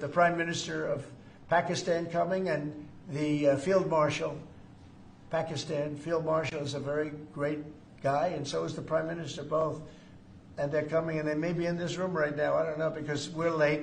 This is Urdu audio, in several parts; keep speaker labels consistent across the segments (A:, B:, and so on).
A: The Prime Minister of Pakistan coming and the Field Marshal, Pakistan Field Marshal is a very great guy, and so is the Prime Minister, both. And they're coming, and they may be in this room right now. I don't know because we're late.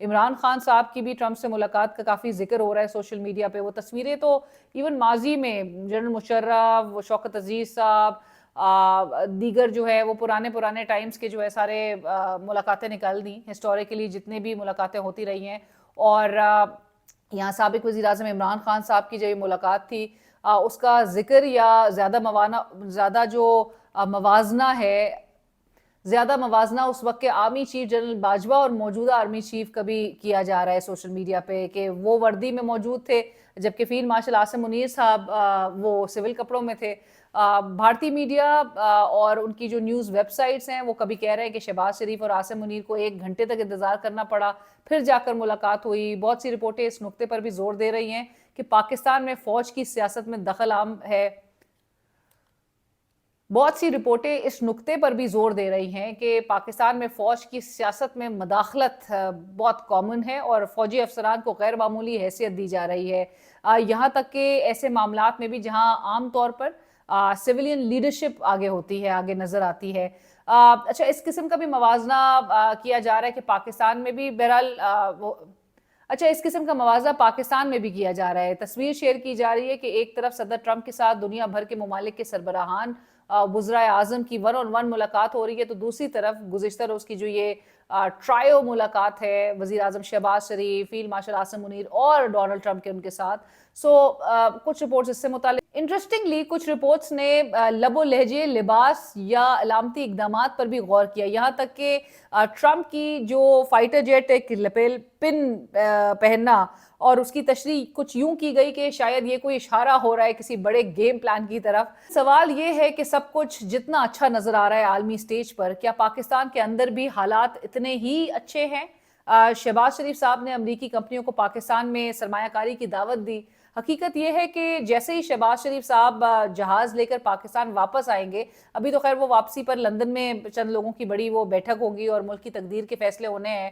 B: Imran Khan صاحب کی بھی ٹرمپ سے ملاقات کا کافی ذکر ہو رہا ہے سوشل میڈیا پہ. وہ تصویریں تو ایون ماضی میں جنرل مشرف, شوکت عزیز صاحب, دیگر جو ہے وہ پرانے ٹائمز کے جو ہے سارے ملاقاتیں نکال دیں ہسٹوریکلی جتنے بھی ملاقاتیں ہوتی رہی ہیں. اور یہاں سابق وزیر اعظم عمران خان صاحب کی جو یہ ملاقات تھی اس کا ذکر یا زیادہ جو موازنہ ہے, زیادہ موازنہ اس وقت کے آرمی چیف جنرل باجوہ اور موجودہ آرمی چیف کا بھی کیا جا رہا ہے سوشل میڈیا پہ کہ وہ وردی میں موجود تھے جبکہ فیلڈ مارشل عاصم منیر صاحب وہ سول کپڑوں میں تھے. بھارتی میڈیا اور ان کی جو نیوز ویب سائٹس ہیں وہ کبھی کہہ رہے ہیں کہ شہباز شریف اور عاصم منیر کو 1 گھنٹے تک انتظار کرنا پڑا, پھر جا کر ملاقات ہوئی. بہت سی رپورٹیں اس نقطے پر بھی زور دے رہی ہیں کہ پاکستان میں فوج کی سیاست میں دخل عام ہے. بہت سی رپورٹیں اس نقطے پر بھی زور دے رہی ہیں کہ پاکستان میں فوج کی سیاست میں مداخلت بہت کامن ہے اور فوجی افسران کو غیر معمولی حیثیت دی جا رہی ہے. یہاں تک کہ ایسے معاملات میں بھی جہاں عام طور پر سیولین لیڈرشپ آگے ہوتی ہے, آگے نظر آتی ہے. اچھا, اس قسم کا بھی موازنہ کیا جا رہا ہے کہ پاکستان میں بھی اس قسم کا موازنہ پاکستان میں بھی کیا جا رہا ہے. تصویر شیئر کی جا رہی ہے کہ ایک طرف صدر ٹرمپ کے ساتھ دنیا بھر کے ممالک کے سربراہان وزرائے اعظم کی 1-on-1 ملاقات ہو رہی ہے, تو دوسری طرف گزشتہ روز کی جو یہ ٹرائیو ملاقات ہے وزیر اعظم شہباز شریف, فیلڈ مارشل عاصم منیر اور ڈونلڈ ٹرمپ کے ان کے ساتھ. کچھ رپورٹس اس سے متعلق انٹرسٹنگلی کچھ رپورٹس نے لب و لہجے, لباس یا علامتی اقدامات پر بھی غور کیا. یہاں تک کہ ٹرمپ کی جو فائٹر جیٹ ایک لیپل پن پہننا اور اس کی تشریح کچھ یوں کی گئی کہ شاید یہ کوئی اشارہ ہو رہا ہے کسی بڑے گیم پلان کی طرف. سوال یہ ہے کہ سب کچھ جتنا اچھا نظر آ رہا ہے عالمی سٹیج پر, کیا پاکستان کے اندر بھی حالات اتنے ہی اچھے ہیں؟ شہباز شریف صاحب نے امریکی کمپنیوں کو پاکستان میں سرمایہ کاری کی دعوت دی. حقیقت یہ ہے کہ جیسے ہی شہباز شریف صاحب جہاز لے کر پاکستان واپس آئیں گے, ابھی تو خیر وہ واپسی پر لندن میں چند لوگوں کی بڑی وہ بیٹھک ہوگی اور ملک کی تقدیر کے فیصلے ہونے ہیں.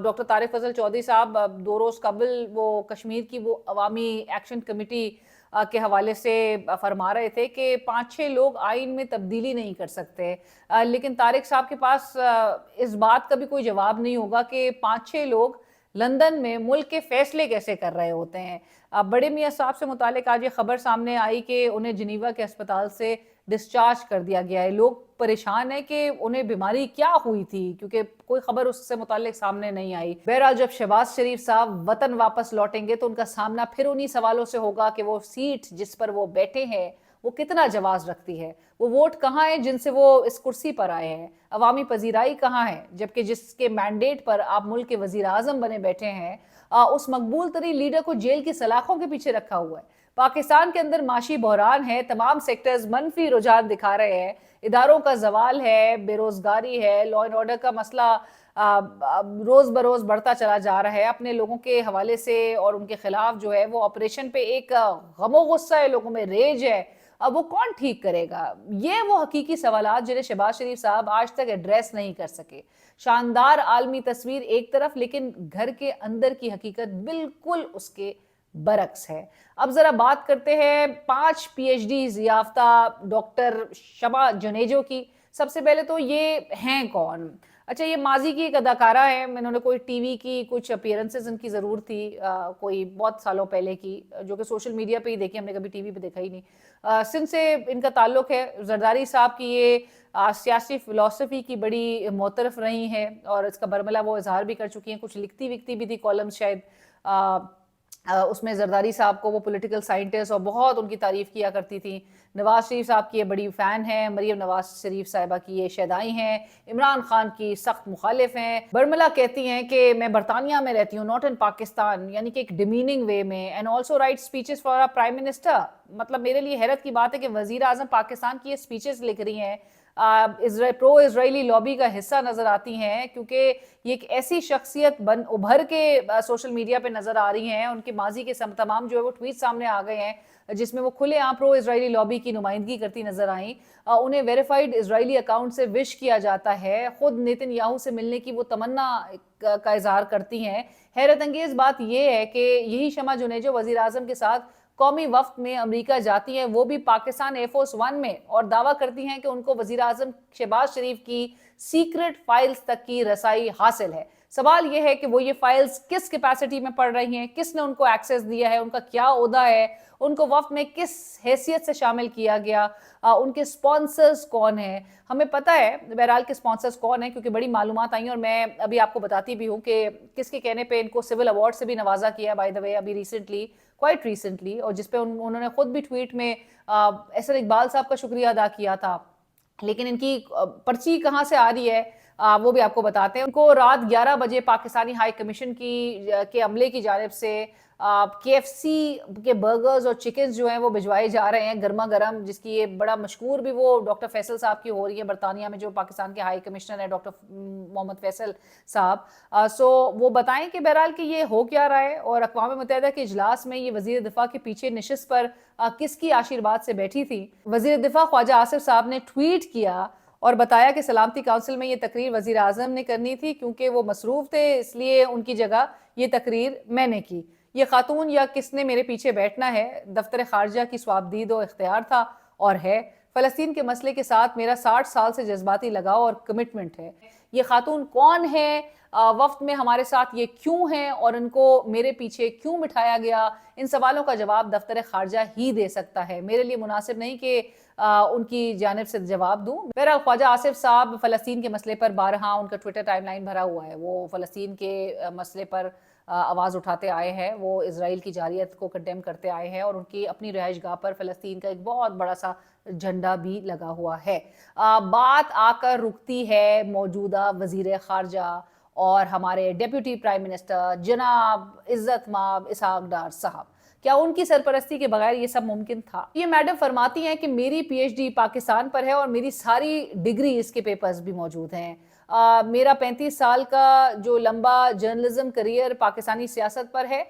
B: ڈاکٹر طارق فضل چودھری صاحب 2 روز قبل وہ کشمیر کی وہ عوامی ایکشن کمیٹی کے حوالے سے فرما رہے تھے کہ 5-6 لوگ آئین میں تبدیلی نہیں کر سکتے, لیکن طارق صاحب کے پاس اس بات کا بھی کوئی جواب نہیں ہوگا کہ 5-6 لوگ لندن میں ملک کے فیصلے کیسے کر رہے ہوتے ہیں. بڑے میاں صاحب سے متعلق آج یہ خبر سامنے آئی کہ انہیں جنیوا کے اسپتال سے ڈسچارج کر دیا گیا ہے. لوگ پریشان ہیں کہ انہیں بیماری کیا ہوئی تھی کیونکہ کوئی خبر اس سے متعلق سامنے نہیں آئی. بہرحال جب شہباز شریف صاحب وطن واپس لوٹیں گے تو ان کا سامنا پھر انہی سوالوں سے ہوگا کہ وہ سیٹ جس پر وہ بیٹھے ہیں وہ کتنا جواز رکھتی ہے, وہ ووٹ کہاں ہیں جن سے وہ اس کرسی پر آئے ہیں, عوامی پذیرائی کہاں ہے, جبکہ جس کے مینڈیٹ پر آپ ملک کے وزیر اعظم بنے بیٹھے ہیں اس مقبول ترین لیڈر کو جیل کی سلاخوں کے پیچھے رکھا ہوا ہے. پاکستان کے اندر معاشی بحران ہے, تمام سیکٹرز منفی رجحان دکھا رہے ہیں, اداروں کا زوال ہے, بے روزگاری ہے, لا اینڈ آرڈر کا مسئلہ روز بروز بڑھتا چلا جا رہا ہے. اپنے لوگوں کے حوالے سے اور ان کے خلاف جو ہے وہ آپریشن پہ ایک غم و غصہ ہے, لوگوں میں ریج ہے. اب وہ کون ٹھیک کرے گا؟ یہ وہ حقیقی سوالات جنہیں شہباز شریف صاحب آج تک ایڈریس نہیں کر سکے. شاندار عالمی تصویر ایک طرف, لیکن گھر کے اندر کی حقیقت بالکل اس کے برعکس ہے. اب ذرا بات کرتے ہیں 5 PhDs یافتہ ڈاکٹر شمع جنیجو کی. سب سے پہلے تو یہ ہیں کون؟ اچھا, یہ ماضی کی ایک اداکارہ ہیں, انہوں نے کوئی ٹی وی کی کچھ اپیرنسز ان کی ضرور تھی کوئی بہت سالوں پہلے کی, جو کہ سوشل میڈیا پہ ہی دیکھی, ہم نے کبھی ٹی وی پہ دیکھا ہی نہیں. سندھ سے ان کا تعلق ہے. زرداری صاحب کی یہ سیاسی فلسفی کی بڑی معترف رہی ہیں اور اس کا برملا وہ اظہار بھی کر چکی ہیں. کچھ لکھتی وکتی بھی تھی کالمز شاید, اس میں زرداری صاحب کو وہ پولیٹیکل سائنٹسٹ اور بہت ان کی تعریف کیا کرتی تھی. نواز شریف صاحب کی یہ بڑی فین ہیں, مریم نواز شریف صاحبہ کی یہ شیدائی ہیں, عمران خان کی سخت مخالف ہیں. برملا کہتی ہیں کہ میں برطانیہ میں رہتی ہوں, ناٹ ان پاکستان, یعنی کہ ایک ڈیمیننگ وے میں. And also right speeches for prime minister. مطلب میرے لیے حیرت کی بات ہے کہ وزیر اعظم پاکستان کی یہ اسپیچز لکھ رہی ہیں, پرو اسرائیلی لابی کا حصہ نظر آتی ہیں, کیونکہ یہ ایک ایسی شخصیت ابھر کے سوشل میڈیا پہ نظر آ رہی ہیں. ان کے ماضی کے تمام جو ہے وہ ٹویٹ سامنے آ گئے ہیں جس میں وہ کھلے عام پرو اسرائیلی لابی کی نمائندگی کرتی نظر آئیں. انہیں ویریفائڈ اسرائیلی اکاؤنٹ سے وش کیا جاتا ہے, خود نیتن یاہو سے ملنے کی وہ تمنا کا اظہار کرتی ہیں. حیرت انگیز بات یہ ہے کہ یہی شمع جنیجو وزیر اعظم کے ساتھ قومی وفد میں امریکہ جاتی ہیں, وہ بھی پاکستان ایئر فورس 1 میں, اور دعویٰ کرتی ہیں کہ ان کو وزیر اعظم شہباز شریف کی سیکرٹ فائلز تک کی رسائی حاصل ہے. سوال یہ ہے کہ وہ یہ فائلز کس کیپیسٹی میں پڑھ رہی ہیں, کس نے ان کو ایکسیس دیا ہے, ان کا کیا عہدہ ہے, ان کو وفد میں کس حیثیت سے شامل کیا گیا, ان کے سپانسرز کون ہیں. ہمیں پتہ ہے بہرحال کے سپانسرز کون ہیں کیونکہ بڑی معلومات آئی ہیں, اور میں ابھی آپ کو بتاتی بھی ہوں کہ کس کے کہنے پہ ان کو سول ایوارڈ سے بھی نوازا کیا بائی دا وے ابھی ریسنٹلی, کوائٹ ریسنٹلی, اور جس پہ انہوں نے خود بھی ٹویٹ میں احسن اقبال صاحب کا شکریہ ادا کیا تھا. لیکن ان کی پرچی کہاں سے آ رہی ہے وہ بھی آپ کو بتاتے ہیں. ان کو رات 11 بجے پاکستانی ہائی کمیشن کے عملے کی جانب سے KFC کے برگرز اور چکنز جو ہیں وہ بھجوائے جا رہے ہیں گرما گرم, جس کی یہ بڑا مشکور بھی وہ ڈاکٹر فیصل صاحب کی ہو رہی ہے برطانیہ میں, جو پاکستان کے ہائی کمشنر ہیں ڈاکٹر محمد فیصل صاحب. سو وہ بتائیں کہ بہرحال کہ یہ ہو کیا رہا ہے, اور اقوام متحدہ کے اجلاس میں یہ وزیر دفاع کے پیچھے نشست پر کس کی آشیرواد سے بیٹھی تھی. وزیر دفاع خواجہ آصف صاحب نے ٹویٹ کیا اور بتایا کہ سلامتی کونسل میں یہ تقریر وزیر اعظم نے کرنی تھی کیونکہ وہ مصروف تھے, اس لیے ان کی جگہ یہ تقریر میں نے کی. یہ خاتون یا کس نے میرے پیچھے بیٹھنا ہے, دفتر خارجہ کی صوابدید و اختیار تھا اور ہے. فلسطین کے مسئلے کے ساتھ میرا 60 سال سے جذباتی لگاؤ اور کمٹمنٹ ہے. یہ خاتون کون ہے, وفد میں ہمارے ساتھ یہ کیوں ہیں, اور ان کو میرے پیچھے کیوں بٹھایا گیا, ان سوالوں کا جواب دفتر خارجہ ہی دے سکتا ہے. میرے لیے مناسب نہیں کہ ان کی جانب سے جواب دوں. بہرحال خواجہ آصف صاحب فلسطین کے مسئلے پر بارہا ان کا ٹویٹر ٹائم لائن بھرا ہوا ہے. وہ فلسطین کے مسئلے پر آواز اٹھاتے آئے ہیں, وہ اسرائیل کی جارحیت کو کنڈیم کرتے آئے ہیں, اور ان کی اپنی رہائش گاہ پر فلسطین کا ایک بہت بڑا سا جھنڈا بھی لگا ہوا ہے. بات آ کر رکتی ہے موجودہ وزیر خارجہ اور ہمارے ڈیپیوٹی پرائم منسٹر جناب عزت مآب اسحاق ڈار صاحب. کیا ان کی سرپرستی کے بغیر یہ سب ممکن تھا؟ یہ میڈم فرماتی ہیں کہ میری PhD پاکستان پر ہے اور میری ساری ڈگری اس کے پیپرز بھی موجود ہیں. میرا 35 سال کا جو لمبا جرنلزم کریئر پاکستانی سیاست پر ہے,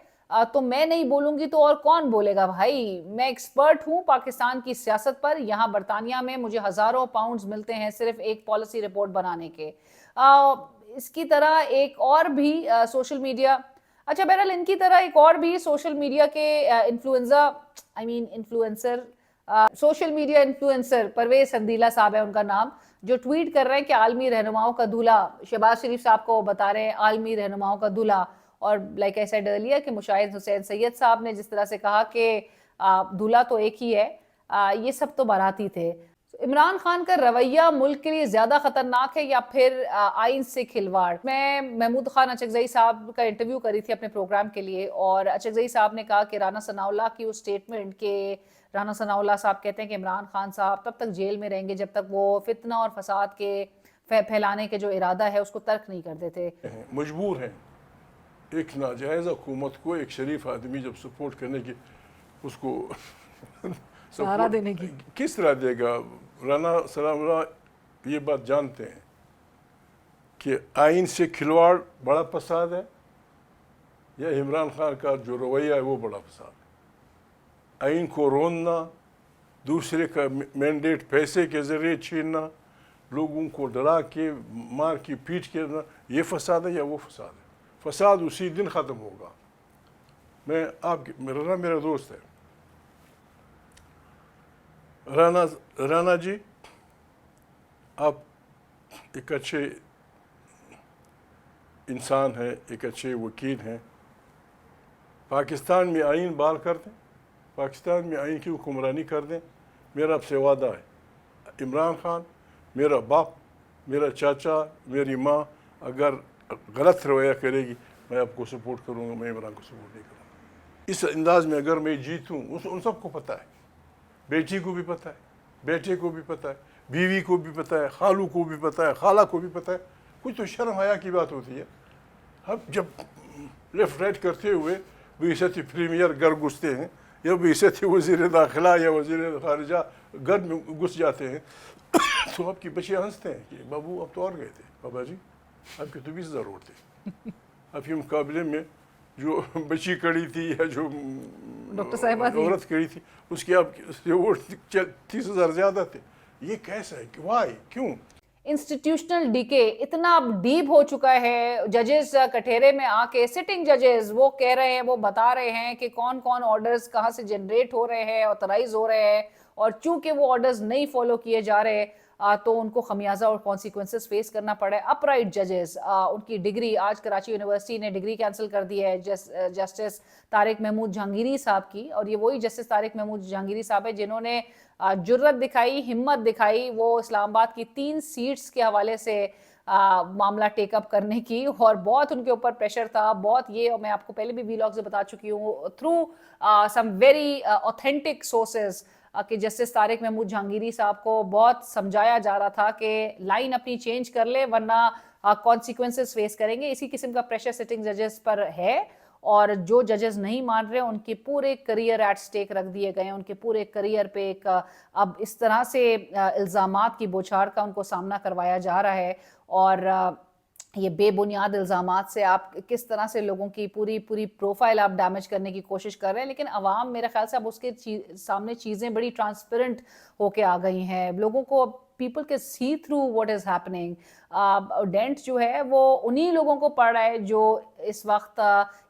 B: تو میں نہیں بولوں گی تو اور کون بولے گا بھائی. میں ایکسپرٹ ہوں پاکستان کی سیاست پر. یہاں برطانیہ میں مجھے ہزاروں پاؤنڈز ملتے ہیں صرف ایک پالیسی رپورٹ بنانے کے. اس کی طرح ایک اور بھی سوشل میڈیا, اچھا بہرحال ان کی طرح ایک اور بھی سوشل میڈیا کے سوشل میڈیا انفلوئنسر پرویز سندیلہ صاحب ہے ان کا نام, جو ٹویٹ کر رہے ہیں کہ عالمی رہنماؤں کا دولہا, شہباز شریف صاحب کو بتا رہے ہیں عالمی رہنماؤں کا دولہا. اور لائک ایسا ڈر کہ مشاہد حسین سید صاحب نے جس طرح سے کہا کہ دولہا تو ایک ہی ہے, یہ سب تو باراتی تھے. عمران خان کا رویہ ملک کے لیے زیادہ خطرناک ہے یا پھر آئین سے کھلواڑ؟ میں محمود خان اچکزئی صاحب کا انٹرویو کری تھی اپنے پروگرام کے لیے, اور اچکزئی صاحب نے کہا کہ رانا ثناء اللہ کی اس سٹیٹمنٹ کے رانا ثناء اللہ صاحب کہتے ہیں کہ عمران خان صاحب تب تک جیل میں رہیں گے جب تک وہ فتنہ اور فساد کے پھیلانے کے جو ارادہ ہے اس کو ترک نہیں کر دیتے.
C: مجبور ہیں ایک ناجائز حکومت کو ایک شریف آدمی جب سپورٹ کرنے کی, اس کو
B: سہارا دینے کی,
C: کس طرح دے گا؟ رانا ثناء اللہ یہ بات جانتے ہیں کہ آئین سے کھلواڑ بڑا فساد ہے, یا عمران خان کا جو رویہ ہے وہ بڑا فساد ہے. آئین کو روننا, دوسرے کا مینڈیٹ پیسے کے ذریعے چھیننا, لوگوں کو ڈرا کے مار کی پیٹ کرنا, یہ فساد ہے یا وہ فساد ہے؟ فساد اسی دن ختم ہوگا. میں رانا میرا دوست ہے. رانا جی, آپ ایک اچھے انسان ہیں, ایک اچھے وکیل ہیں. پاکستان میں آئین بحال کر دیں, پاکستان میں آئین کی حکمرانی کر دیں. میرا آپ سے وعدہ ہے, عمران خان میرا باپ, میرا چاچا, میری ماں اگر غلط رویہ کرے گی میں آپ کو سپورٹ کروں گا, میں عمران کو سپورٹ نہیں کروں گا. اس انداز میں اگر میں جیتوں, ان سب کو پتہ ہے, بیٹی کو بھی پتہ ہے, بیٹے کو بھی پتہ ہے, بیوی کو بھی پتہ ہے, خالو کو بھی پتہ ہے, خالہ کو بھی پتہ ہے. کچھ تو شرم حیا کی بات ہوتی ہے. اب جب لیفٹ رائٹ کرتے ہوئے بیستی پریمیئر گھر گھستے ہیں, یا بیستی وزیر داخلہ یا وزیر خارجہ گھر میں گھس جاتے ہیں, تو آپ کی بچے ہنستے ہیں کہ بابو اب تو اور گئے تھے, بابا جی آپ کے تو 20,000 ووٹ تھے. آپ کے مقابلے میں جو بچی کڑی تھی یا جو
B: ڈاکٹر صاحبہ
C: عورت کڑی تھی اس کے آپ کے ووٹ 30,000 زیادہ تھے. یہ کیسا ہے؟ وائی, کیوں؟
B: انسٹیٹیوشنل ڈیکے اتنا ڈیپ ہو چکا ہے. ججز کٹہرے میں آ کے, سٹنگ ججز وہ کہہ رہے ہیں, وہ بتا رہے ہیں کہ کون کون آرڈرز کہاں سے جنریٹ ہو رہے ہیں, آتھرائز ہو رہے ہیں, اور چونکہ وہ آرڈرز نہیں فالو کیے جا رہے تو ان کو خمیازہ اور کانسیکوینسز فیس کرنا پڑا ہے. اپرائٹ ججز, ان کی ڈگری آج کراچی یونیورسٹی نے ڈگری کینسل کر دی ہے جسٹس طارق محمود جہانگیری صاحب کی, اور یہ وہی جسٹس طارق محمود جہانگیری صاحب ہے جنہوں نے جرت دکھائی, ہمت دکھائی, وہ اسلام آباد کی 3 سیٹس کے حوالے سے معاملہ ٹیک اپ کرنے کی, اور بہت ان کے اوپر پریشر تھا بہت. یہ میں آپ کو پہلے بھی ویلاگ سے بتا چکی ہوں through some very authentic sources کہ جسٹس طارق محمود جہانگیری صاحب کو بہت سمجھایا جا رہا تھا کہ لائن اپنی چینج کر لے ورنہ کانسیکوینسز فیس کریں گے. اسی قسم کا پریشر سٹنگ ججز پر ہے, اور جو ججز نہیں مان رہے ان کے پورے کریئر ایٹ سٹیک رکھ دیے گئے ہیں. ان کے پورے کریئر پہ ایک اب اس طرح سے الزامات کی بوچھار کا ان کو سامنا کروایا جا رہا ہے, اور یہ بے بنیاد الزامات سے آپ کس طرح سے لوگوں کی پوری پروفائل آپ ڈیمیج کرنے کی کوشش کر رہے ہیں. لیکن عوام میرے خیال سے اب اس کے سامنے چیزیں بڑی ٹرانسپیرنٹ ہو کے آ گئی ہیں. لوگوں کو پیپل کے see through what is happening. ڈینٹ جو ہے وہ انہی لوگوں کو پڑ رہا ہے جو اس وقت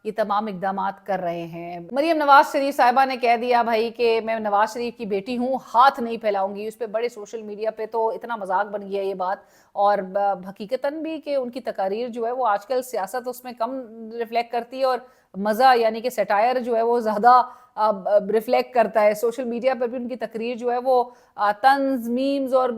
B: یہ تمام اقدامات کر رہے ہیں. مریم نواز شریف صاحبہ نے کہہ دیا بھائی کہ میں نواز شریف کی بیٹی ہوں, ہاتھ نہیں پھیلاؤں گی. اس پہ بڑے سوشل میڈیا پہ تو اتنا مذاق بن گیا یہ بات, اور حقیقتاً بھی کہ ان کی تقاریر جو ہے وہ آج کل سیاست اس میں کم ریفلیکٹ کرتی ہے, اور مزہ یعنی کہ سیٹائر جو ہے وہ زیادہ ریفلیکٹ کرتا ہے. سوشل میڈیا پر بھی ان کی تقریر جو ہے وہ طنز میمز اور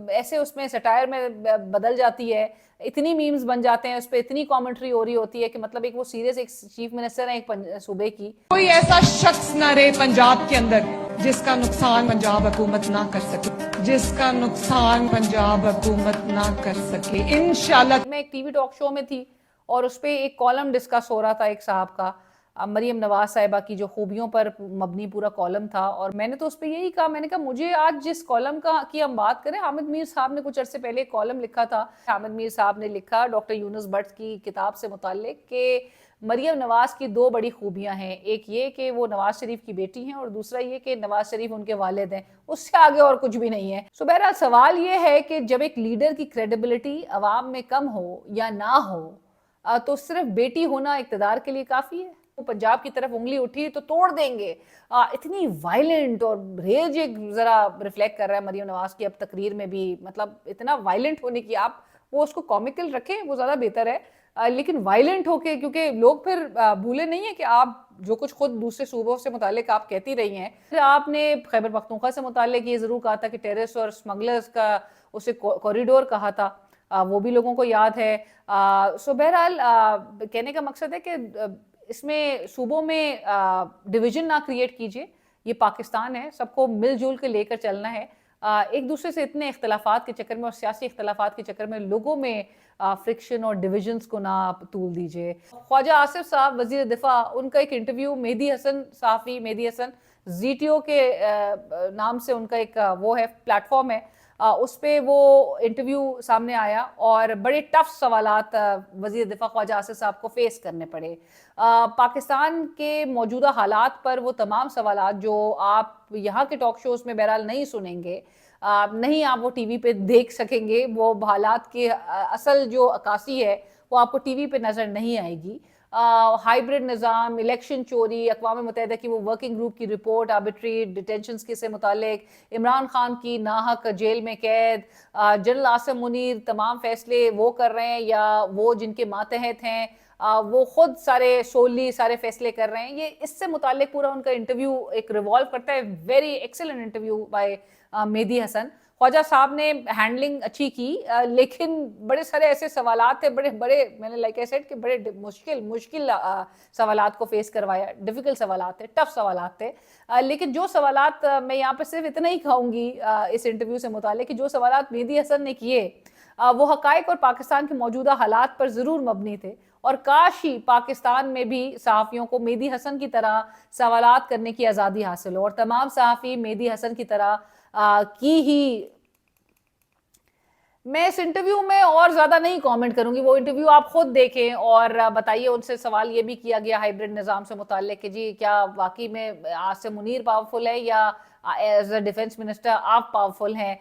B: ایسے اس میں سیٹائر میں بدل جاتی ہے. اتنی میمز بن جاتے ہیں, اس پہ اتنی کامنٹری ہو رہی ہوتی ہے کہ مطلب ایک وہ سیریس ایک چیف منسٹر ہیں ایک صوبے کی.
D: کوئی ایسا شخص نہ رہے پنجاب کے اندر جس کا نقصان پنجاب حکومت نہ کر سکے, جس کا نقصان پنجاب حکومت نہ کر سکے انشاءاللہ.
B: میں ایک ٹی وی ٹاک شو میں تھی اور اس پہ ایک کالم ڈسکس ہو رہا تھا ایک صاحب کا, مریم نواز صاحبہ کی جو خوبیوں پر مبنی پورا کالم تھا, اور میں نے تو اس پہ یہی کہا, میں نے کہا مجھے آج جس کالم کی ہم بات کریں, حامد میر صاحب نے کچھ عرصے پہلے ایک کالم لکھا تھا. حامد میر صاحب نے لکھا ڈاکٹر یونس بٹ کی کتاب سے متعلق کہ مریم نواز کی 2 بڑی خوبیاں ہیں, ایک یہ کہ وہ نواز شریف کی بیٹی ہیں, اور دوسرا یہ کہ نواز شریف ان کے والد ہیں. اس سے آگے اور کچھ بھی نہیں ہے. سو بہرحال سوال یہ ہے کہ جب ایک لیڈر کی کریڈیبلٹی عوام میں کم ہو یا نہ ہو تو صرف بیٹی ہونا اقتدار کے لیے کافی ہے. پنجاب کی طرف انگلی اٹھی تو توڑ دیں گے. اتنی وائلنٹ اور ریج ایک ذرا ریفلیکٹ کر رہا ہے مریم نواز کی اب تقریر میں بھی, مطلب اتنا وائلنٹ ہونے کی, آپ وہ اس کو کامیکل رکھیں وہ زیادہ بہتر ہے, لیکن وائلنٹ ہو کے, کیونکہ لوگ پھر بھولے نہیں ہیں کہ آپ جو کچھ خود دوسرے صوبوں سے متعلق آپ کہتی رہی ہیں. پھر آپ نے خیبر پختونخوا سے متعلق یہ ضرور کہا تھا کہ ٹیررسٹ اور اسمگلرز کا اسے کوریڈور کہا تھا, وہ بھی لوگوں کو یاد ہے. سو بہرحال کہنے کا مقصد ہے کہ اس میں صوبوں میں ڈویژن نہ کریٹ کیجئے. یہ پاکستان ہے, سب کو مل جل کے لے کر چلنا ہے. ایک دوسرے سے اتنے اختلافات کے چکر میں اور سیاسی اختلافات کے چکر میں لوگوں میں فرکشن اور ڈویژنز کو نہ طول دیجئے. خواجہ آصف صاحب وزیر دفاع, ان کا ایک انٹرویو مہدی حسن صحافی مہدی حسن زی ٹی او کے نام سے ان کا ایک وہ ہے پلیٹ فارم ہے, اس پہ وہ انٹرویو سامنے آیا اور بڑے ٹف سوالات وزیر دفاع خواجہ آصف صاحب کو فیس کرنے پڑے. پاکستان کے موجودہ حالات پر وہ تمام سوالات جو آپ یہاں کے ٹاک شوز میں بہرحال نہیں سنیں گے, نہیں آپ وہ ٹی وی پہ دیکھ سکیں گے, وہ حالات کی اصل جو عکاسی ہے وہ آپ کو ٹی وی پہ نظر نہیں آئے گی. ہائیبرڈ نظام, الیکشن چوری, اقوام متحدہ کی وہ ورکنگ گروپ کی رپورٹ, آربیٹری ڈیٹینشنز کے سے متعلق, عمران خان کی ناحق جیل میں قید, جنرل عاصم منیر تمام فیصلے وہ کر رہے ہیں یا وہ جن کے ماتحت ہیں وہ خود سارے فیصلے کر رہے ہیں. یہ اس سے متعلق پورا ان کا انٹرویو ایک ریوالو کرتا ہے. ویری ایکسلنٹ انٹرویو بائی مہدی حسن. خواجہ صاحب نے ہینڈلنگ اچھی کی, لیکن بڑے سارے ایسے سوالات تھے بڑے میں نے لائک آئی سیڈ کہ بڑے مشکل سوالات کو فیس کروایا. ڈیفیکلٹ سوالات تھے, ٹف سوالات تھے. لیکن جو سوالات میں یہاں پہ صرف اتنا ہی کہوں گی اس انٹرویو سے متعلق کہ جو سوالات مہدی حسن نے کیے وہ حقائق اور پاکستان کے موجودہ حالات پر ضرور مبنی تھے, اور کاش ہی پاکستان میں بھی صحافیوں کو مہدی حسن کی طرح سوالات کرنے کی آزادی حاصل ہو, اور تمام صحافی مہدی حسن کی طرح کی ہی. میں اس انٹرویو میں اور زیادہ نہیں کامنٹ کروں گی, وہ انٹرویو آپ خود دیکھیں اور بتائیے. ان سے سوال یہ بھی کیا گیا ہائیبرڈ نظام سے متعلق کہ جی کیا واقعی میں عاصم منیر پاورفل ہے یا ایز اے ڈیفنس منسٹر آپ پاورفل ہیں.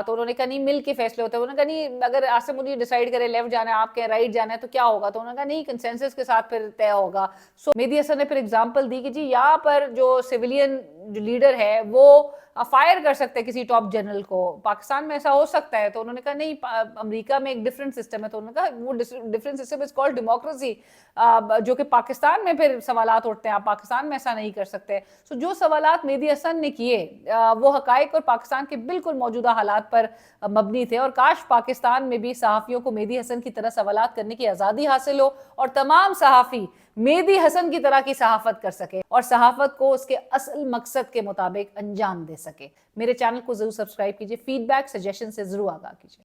B: تو انہوں نے کہا نہیں مل کے فیصلے ہوتے ہیں. انہوں نے کہا نہیں اگر عاصم منیر ڈیسائیڈ کرے لیفٹ جانا ہے, آپ کہیں رائٹ جانا ہے تو کیا ہوگا. تو انہوں نے کہا نہیں کنسنسس کے ساتھ پھر طے ہوگا. سو مہدی حسن نے پھر اگزامپل دی کہ جی یہاں پر جو سیولین جو لیڈر ہے وہ فائر کر سکتے ہیں کسی ٹاپ جنرل کو. پاکستان میں ایسا ہو سکتا ہے, تو انہوں نے کہا نہیں, امریکہ میں ایک ڈفرینٹ سسٹم ہے, تو انہوں نے کہا وہ different system is called democracy, جو کہ پاکستان میں پھر سوالات اٹھتے ہیں, آپ پاکستان میں ایسا نہیں کر سکتے. سو جو سوالات مہدی حسن نے کیے وہ حقائق اور پاکستان کے بالکل موجودہ حالات پر مبنی تھے, اور کاش پاکستان میں بھی صحافیوں کو مہدی حسن کی طرح سوالات کرنے کی آزادی حاصل ہو, اور تمام صحافی مہدی حسن کی طرح کی صحافت کر سکے, اور صحافت کو اس کے اصل مقصد کے مطابق انجام دے سکے. میرے چینل کو ضرور سبسکرائب کیجئے, فیڈ بیک سجیشن سے ضرور آگاہ کیجئے.